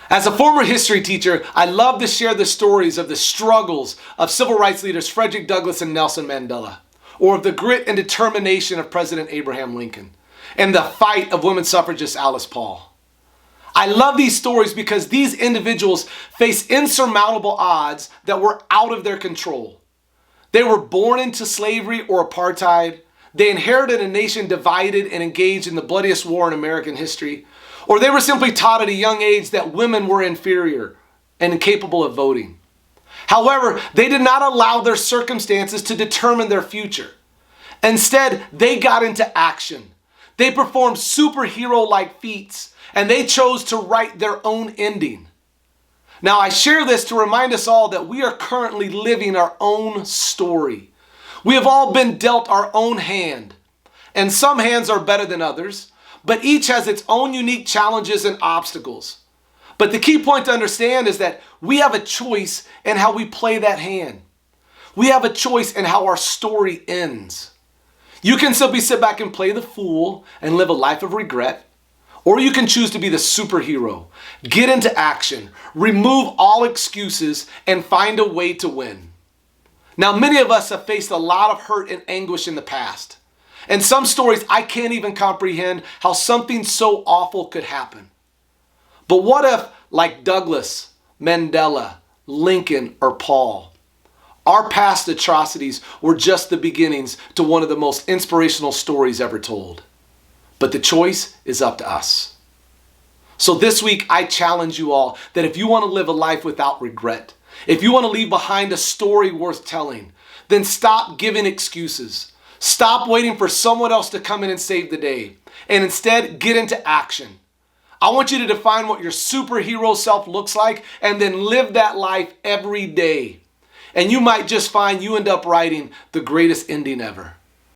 As a former history teacher, I love to share the stories of the struggles of civil rights leaders Frederick Douglass and Nelson Mandela, or of the grit and determination of President Abraham Lincoln, and the fight of women suffragist Alice Paul. I love these stories because these individuals face insurmountable odds that were out of their control. They were born into slavery or apartheid. They inherited a nation divided and engaged in the bloodiest war in American history. Or they were simply taught at a young age that women were inferior and incapable of voting. However, they did not allow their circumstances to determine their future. Instead, they got into action. They performed superhero-like feats, and they chose to write their own ending. Now, I share this to remind us all that we are currently living our own story. We have all been dealt our own hand, and some hands are better than others, but each has its own unique challenges and obstacles. But the key point to understand is that we have a choice in how we play that hand. We have a choice in how our story ends. You can simply sit back and play the fool and live a life of regret, or you can choose to be the superhero, get into action, remove all excuses, and find a way to win. Now, many of us have faced a lot of hurt and anguish in the past. And some stories, I can't even comprehend how something so awful could happen. But what if, like Douglas, Mandela, Lincoln, or Paul, our past atrocities were just the beginnings to one of the most inspirational stories ever told? But the choice is up to us. So this week, I challenge you all that if you want to live a life without regret, if you want to leave behind a story worth telling, then stop giving excuses. Stop waiting for someone else to come in and save the day, and instead get into action. I want you to define what your superhero self looks like and then live that life every day. And you might just find you end up writing the greatest ending ever.